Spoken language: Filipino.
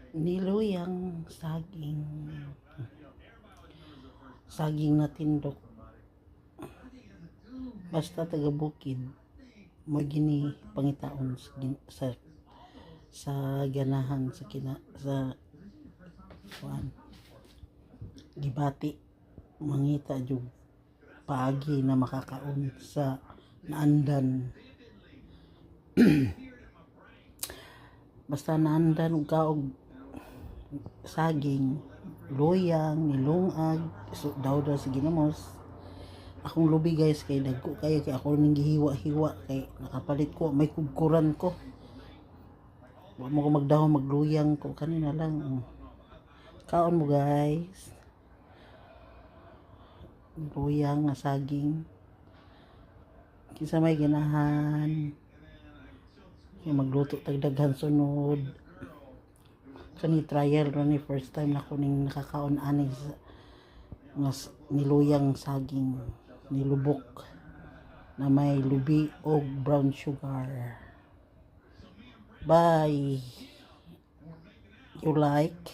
Niluyang saging na tindok, basta taga bukid magini pangitaon sa ganahan sa kuan gibati mangita jud paagi na makakaon sa naandan. Basta naandan og kaog saging, luyang, nilungag, daw sa ginamos. Akong lubi guys kay dagko kayo kay ako ning gihiwa-hiwa kay nakapalit ko may kugkuran ko. Wa mo ko magdahon magluyang ko kanina lang. Kaon mo guys. Luyang nga saging. Kinsa may ganahan. Kay magluto tag daghan sunod. Kani trial ro ni first time na ko ning nakakaon ani nga niluyang saging nilubok na may lubi o brown sugar. Bye. You like?